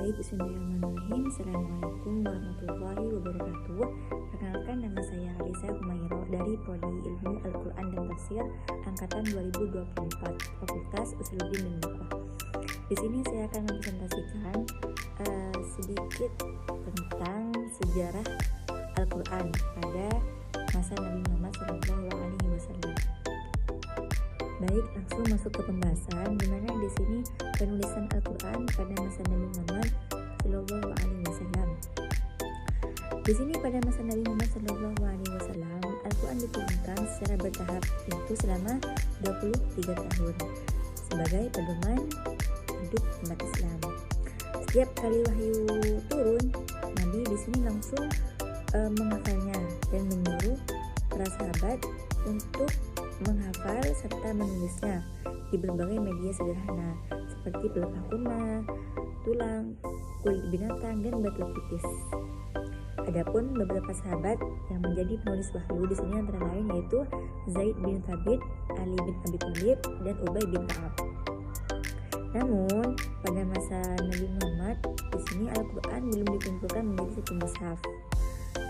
Baik, bismillahirrahmanirrahim. Assalamualaikum warahmatullahi wabarakatuh. Perkenalkan, nama saya Alisa Humairo dari Prodi Ilmu Al-Quran dan Tafsir Angkatan 2024, Fakultas Usuluddin dan Dakwah. Di sini saya akan mempresentasikan sedikit tentang sejarah Al-Quran pada masa Nabi Muhammad SAW. Baik, langsung masuk ke pembahasan, di mana di sini penulisan Al-Quran pada masa Nabi Muhammad SAW. Di sini pada masa Nabi Muhammad SAW, Al-Quran diturunkan secara bertahap, yaitu selama 23 tahun sebagai pedoman hidup umat Islam. Setiap kali wahyu turun, Nabi di sini langsung menghafalnya dan menyuruh para sahabat untuk menghafal serta menulisnya di berbagai media sederhana seperti pelepah kurma, tulang, kulit binatang, dan batu tipis. Adapun beberapa sahabat yang menjadi penulis wahyu di sini antara lain yaitu Zaid bin Thabit, Ali bin Abi Thalib, dan Ubay bin Ka'ab. Namun pada masa Nabi Muhammad di sini Al-Quran belum dikumpulkan menjadi satu mushaf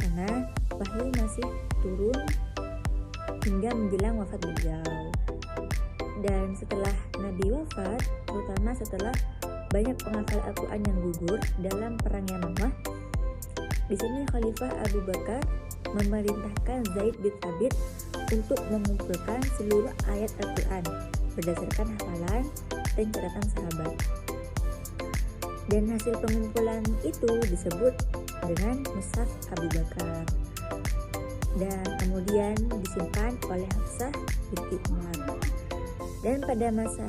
karena wahyu masih turun hingga menjelang wafat beliau. Dan setelah Nabi wafat, terutama setelah banyak penghafal Al-Quran yang gugur dalam perang Yamamah, di sini Khalifah Abu Bakar memerintahkan Zaid bin Thabit untuk mengumpulkan seluruh ayat Al-Quran berdasarkan hafalan dan catatan sahabat. Dan hasil pengumpulan itu disebut dengan Mushaf Abu Bakar, dan kemudian disimpan oleh Hafsah binti Umar. Dan pada masa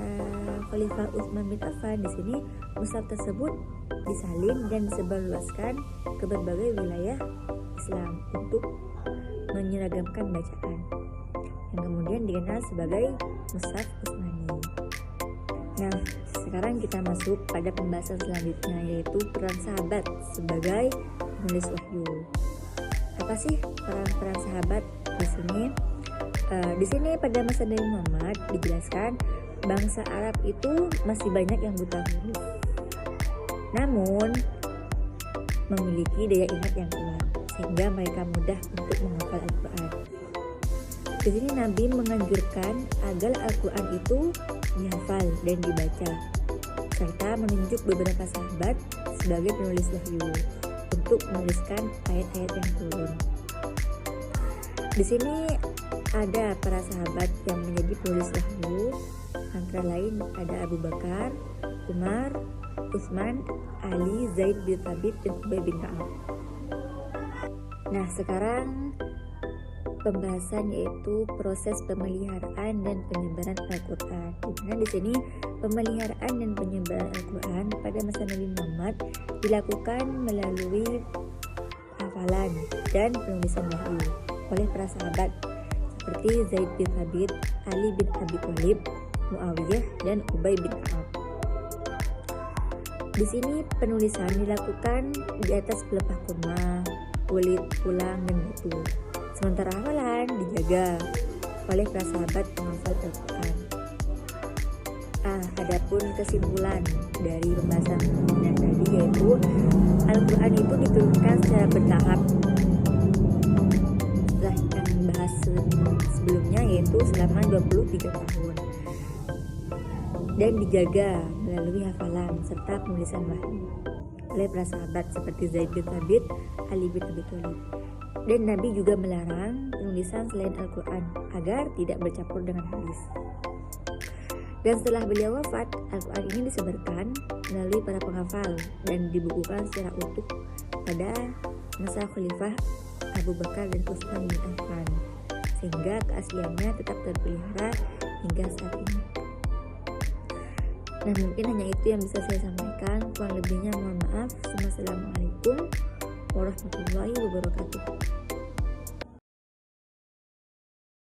Khalifah Utsman bin Affan di sini mushaf tersebut disalin dan disebarluaskan ke berbagai wilayah Islam untuk menyeragamkan bacaan, yang kemudian dikenal sebagai Mushaf Utsmani. Nah, sekarang kita masuk pada pembahasan selanjutnya, yaitu peran sahabat sebagai penulis wahyu. Apa sih peran sahabat di sini? Di sini pada masa Nabi Muhammad dijelaskan bangsa Arab itu masih banyak yang buta huruf, namun memiliki daya ingat yang kuat sehingga mereka mudah untuk menghafal Al-Quran. Di sini Nabi menganjurkan agar Al-Quran itu dihafal dan dibaca, serta menunjuk beberapa sahabat sebagai penulis wahyu untuk menuliskan ayat-ayat yang turun. Di sini ada para sahabat yang menjadi penulis wahyu, antara lain ada Abu Bakar, Umar, Utsman, Ali, Zaid bin Thabit, dan Ubay bin Ka'ab. Nah, sekarang pembahasan yaitu proses pemeliharaan dan penyebaran Al-Quran. Dimana di sini pemeliharaan dan penyebaran Al-Quran pada masa Nabi Muhammad dilakukan melalui hafalan dan penulisan wahyu oleh para sahabat seperti Zaid bin Thabit, Ali bin Abi Thalib, Muawiyah, dan Ubay bin Ka'ab. Di sini penulisan dilakukan di atas pelepah kurma, kulit, tulang, dan batu. Sementara hafalan dijaga oleh para sahabat penghafal Al-Quran. Adapun kesimpulan dari pembahasan yang tadi yaitu Al-Quran itu diturunkan secara bertahap. Setelah kita membahas sebelumnya yaitu selama 23 tahun dan dijaga melalui hafalan serta penulisan wahyu oleh para sahabat seperti Zaid bin Thabit, Ali bin Abi Thalib. Dan Nabi juga melarang penulisan selain Al-Quran agar tidak bercampur dengan hadis. Dan setelah beliau wafat, Al-Quran ini disebarkan melalui para penghafal dan dibukukan secara utuh pada masa Khalifah Abu Bakar dan Utsman bin Affan, sehingga keasliannya tetap terpelihara hingga saat ini. Nah, mungkin hanya itu yang bisa saya sampaikan. Kurang lebihnya mohon maaf. Wassalamualaikum warahmatullahi wabarakatuh.